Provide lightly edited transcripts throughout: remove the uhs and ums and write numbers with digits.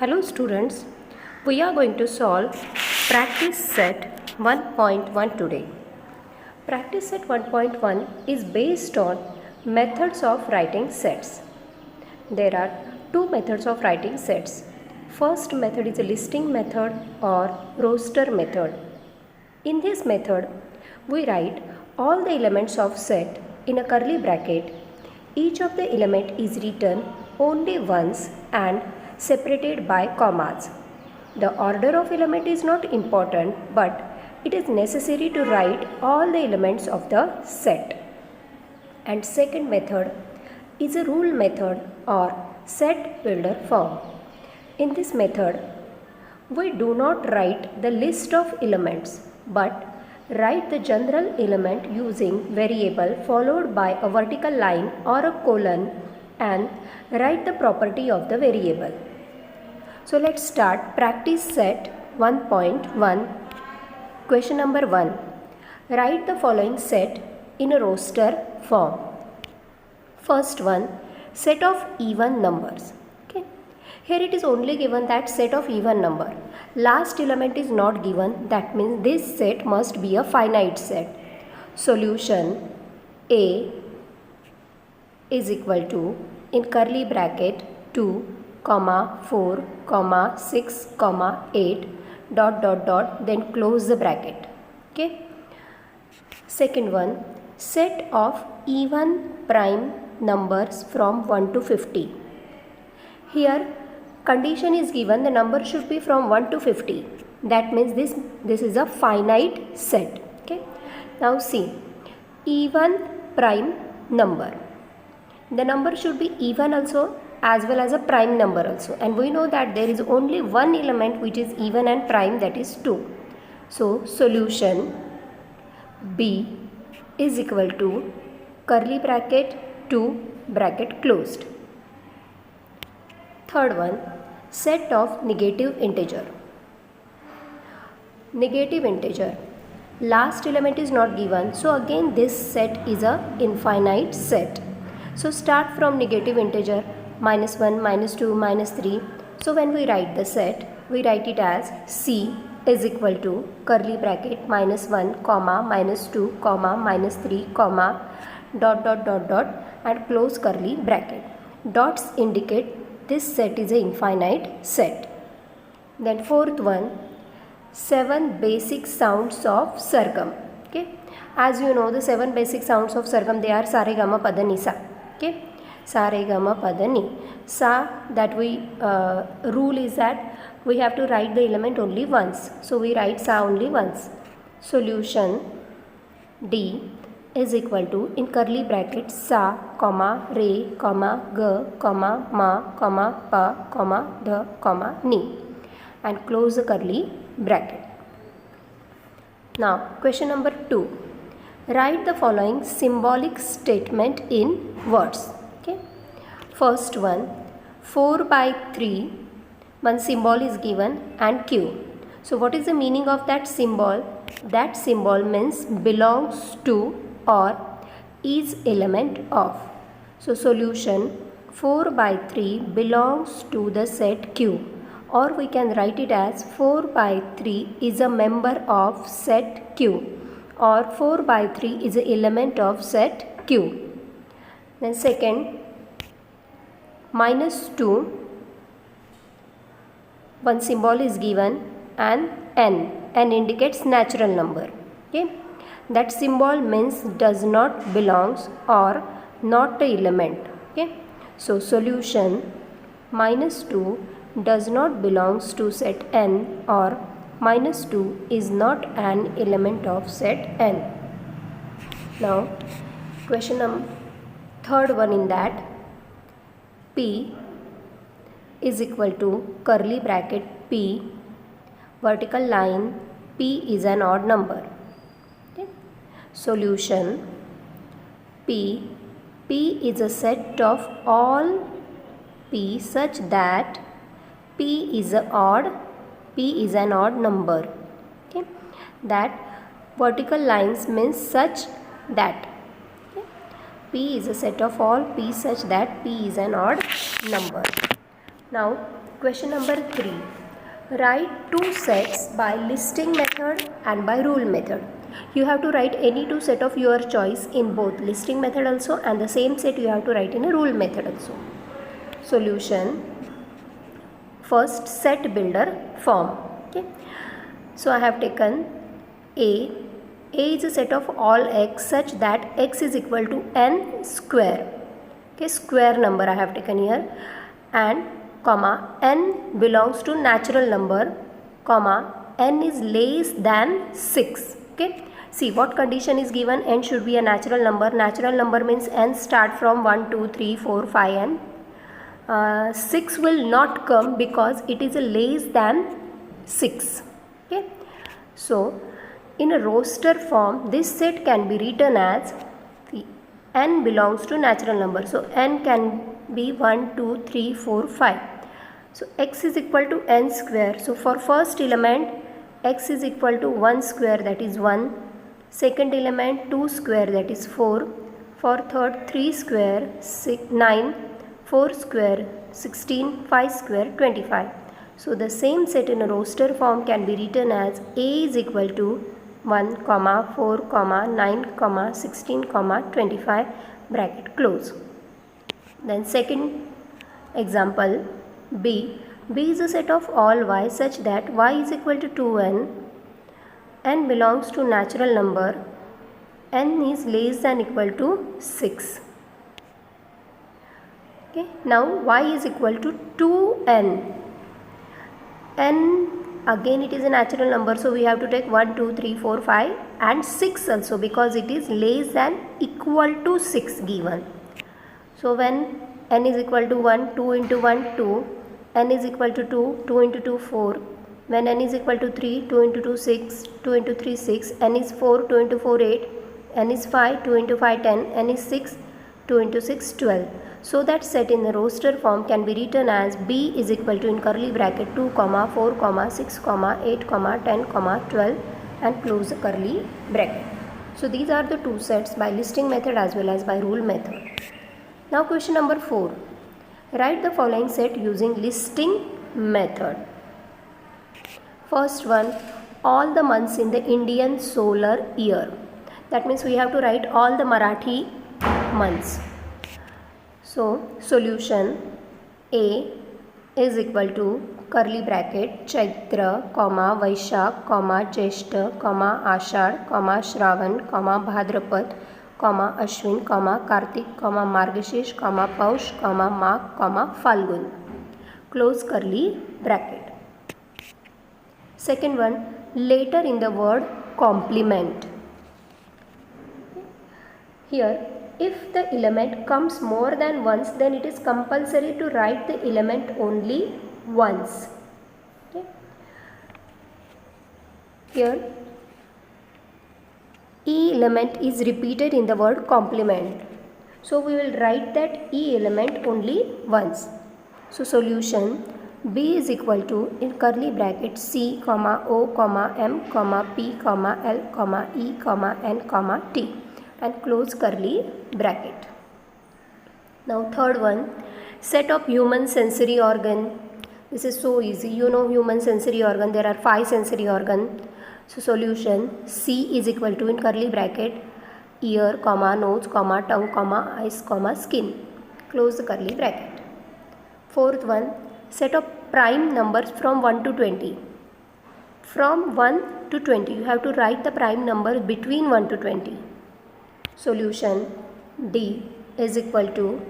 Hello students, we are going to solve practice set 1.1 today. Practice set 1.1 is based on methods of writing sets. There are two methods of writing sets. First method is a listing method or roster method. In this method, we write all the elements of set in a curly bracket. Each of the element is written only once and separated by commas. The order of element is not important, but it is necessary to write all the elements of the set. And second method is a rule method or set builder form. In this method, we do not write the list of elements, but write the general element using variable followed by a vertical line or a colon and write the property of the variable. So let's start practice set 1.1. Question number 1. Write the following set in a roster form. First one, set of even numbers. Okay. Here it is only given that set of even number. Last element is not given, that means this set must be a finite set. Solution A is equal to, in curly bracket, 2, 4, 6, 8, then close the bracket. Okay. Second one, set of even prime numbers from 1 to 50. Here condition is given, the number should be from 1 to 50. That means this is a finite set. Okay. Now see, even prime number. The number should be even also as well as a prime number also. And we know that there is only one element which is even and prime, that is 2. So solution B is equal to curly bracket 2 bracket closed. Third one, set of negative integer. Negative integer. Last element is not given, so again this set is a infinite set. So start from negative integer -1, -2, -3. So when we write the set, we write it as C is equal to curly bracket -1, -2, -3, and close curly bracket. Dots indicate this set is an infinite set. Then fourth one, 7 basic sounds of Sargam. Okay, as you know, the 7 basic sounds of Sargam, they are Sa Re Ga Ma Pa Dha Ni Sa. Okay, Sa Re Ga Ma Pa Dha Ni. Sa, that we rule is that we have to write the element only once, so we write Sa only once. Solution D is equal to, in curly bracket, Sa, Re, Ga, Ma, Pa, Dha, Ni, and close the curly bracket. Now question number 2. Write the following symbolic statement in words. Okay. First one, 4/3, one symbol is given and Q. So what is the meaning of that symbol? That symbol means belongs to or is element of. So solution 4/3 belongs to the set Q, or we can write it as 4/3 is a member of set Q, or 4/3 is an element of set Q. Then second, -2, one symbol is given and n indicates natural number. Okay, that symbol means does not belongs or not the element. Okay, so solution -2 does not belongs to set n, or -2 is not an element of set n. Now question third one in that, P is equal to curly bracket P, vertical line, P is an odd number. Okay. Solution P is a set of all P such that P is an odd number. Okay. That vertical lines means such that. Okay. P is a set of all P such that P is an odd number. Now Question number 3. Write two sets by listing method and by rule method. You have to write any two set of your choice in both listing method also, and the same set you have to write in a rule method also. Solution. First, set builder form. Okay. So I have taken A. A is a set of all x such that x is equal to n square. Okay, square number I have taken here, and comma n belongs to natural number, comma n is less than 6. Okay, see what condition is given. N should be a natural number. Natural number means n start from 1 2 3 4 5 and 6 will not come because it is a less than 6. Okay, so in a roster form, this set can be written as n belongs to natural number. So n can be 1, 2, 3, 4, 5. So x is equal to n square. So for first element, x is equal to 1 square, that is 1. Second element, 2 square, that is 4. For third, 3 square, 9. 4 square, 16. 5 square, 25. So the same set in a roster form can be written as A is equal to 1, 4, 9, 16, 25, bracket close. Then second example, B. B is a set of all y such that y is equal to 2n. N belongs to natural number. N is less than equal to 6. Okay. Now y is equal to 2n. N again it is a natural number, so we have to take 1, 2, 3, 4, 5 and 6 also, because it is less than equal to 6 given. So when n is equal to 1, 2 into 1, 2, n is equal to 2, 2 into 2, 4. When n is equal to 3, 2 into 2, 6, 2 into 3, 6, n is 4, 2 into 4, 8, n is 5, 2 into 5, 10, n is 6, 2 into 6, 12. So that set in the roster form can be written as B is equal to in curly bracket 2, 4, 6, 8, 10, 12 and close the curly bracket. So these are the two sets by listing method as well as by rule method. Now question number 4. Write the following set using listing method. First one, all the months in the Indian solar year. That means we have to write all the Marathi months. So solution, A is equal to curly bracket Chaitra, Vaishak, Jeshta, Ashad, Shravan, Bhadrapad, Ashwin, Kartik, Margashish, Paush, Magh, Falgun. Close curly bracket. Second one, later in the word complement. Here, if the element comes more than once, then it is compulsory to write the element only once. Okay. Here, E element is repeated in the word complement. So we will write that E element only once. So solution, B is equal to in curly bracket C, O, M, P, L, E, N, T and close curly bracket. Now third one, set of human sensory organ. This is so easy. You know human sensory organ. There are 5 sensory organ. So solution, C is equal to in curly bracket ear, nose, tongue, eyes, skin. Close the curly bracket. Fourth one, set of prime numbers from 1 to 20. From 1 to 20, you have to write the prime numbers between 1 to 20. Solution, D is equal to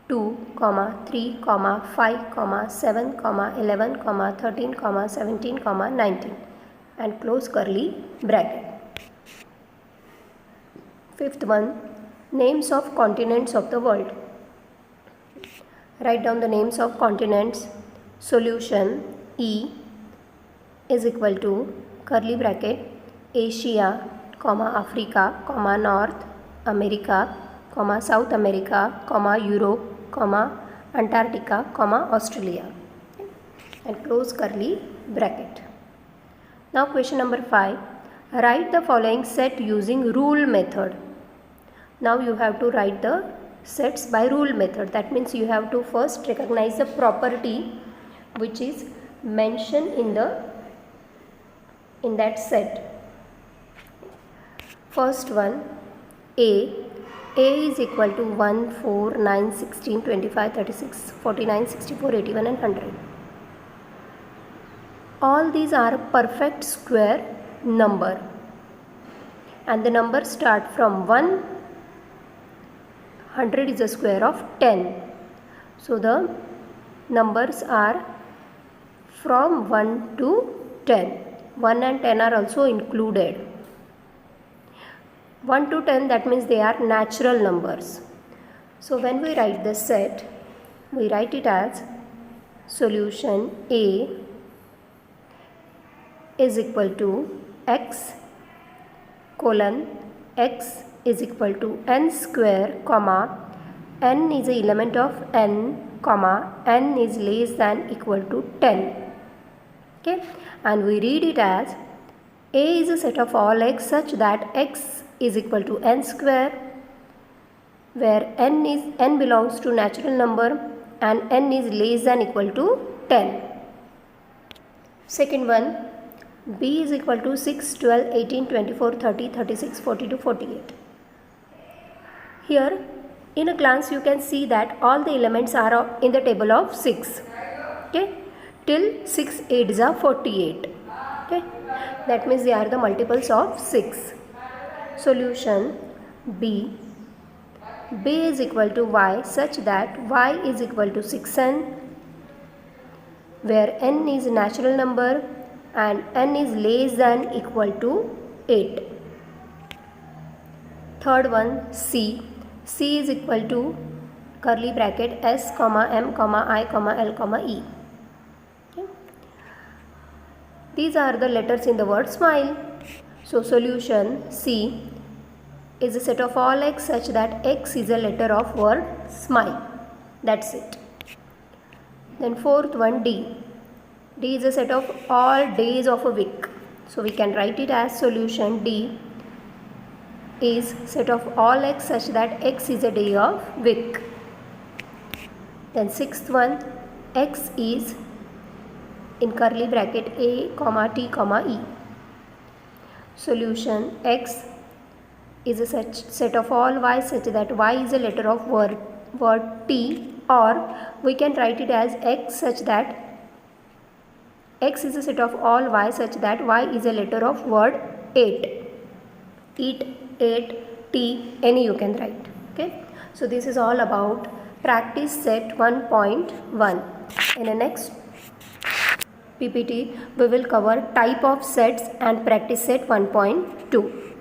2, 3, 5, 7, 11, 13, 17, 19 and close curly bracket. Fifth one, names of continents of the world. Write down the names of continents. Solution, E is equal to curly bracket Asia, Africa, North America, South America, Europe, Antarctica, Australia and close curly bracket. Now question number 5. Write the following set using rule method. Now you have to write the sets by rule method. That means you have to first recognize the property which is mentioned in that set. First one, A is equal to 1, 4, 9, 16, 25, 36, 49, 64, 81 and 100. All these are perfect square number, and the numbers start from 1. 100 is a square of 10. So the numbers are from 1 to 10. 1 and 10 are also included. 1 to 10, that means they are natural numbers. So when we write this set, we write it as solution A is equal to x colon x is equal to n square comma n is an element of n comma n is less than equal to 10. Okay, and we read it as A is a set of all x such that x is equal to n square, where n belongs to natural number and n is less than equal to 10. Second one, B is equal to 6, 12, 18, 24, 30, 36, 42, 48. Here in a glance you can see that all the elements are in the table of 6. Okay, till 6 8s are 48. Okay, that means they are the multiples of 6. Solution B is equal to y such that y is equal to 6n, where n is a natural number and n is less than equal to 8. Third one, C is equal to curly bracket s comma m comma I comma l comma e. Okay. These are the letters in the word smile. So solution C is a set of all x such that x is a letter of word smile. That's it. Then fourth one, D is a set of all days of a week. So we can write it as solution D is set of all x such that x is a day of week. Then sixth one, x is in curly bracket a comma t comma e. Solution X is a set of all y such that y is a letter of word t, or we can write it as x such that x is a set of all y such that y is a letter of word 8. Eat, 8, t, any you can write. Okay, so this is all about practice set 1.1. In the next PPT we will cover type of sets and practice set 1.2.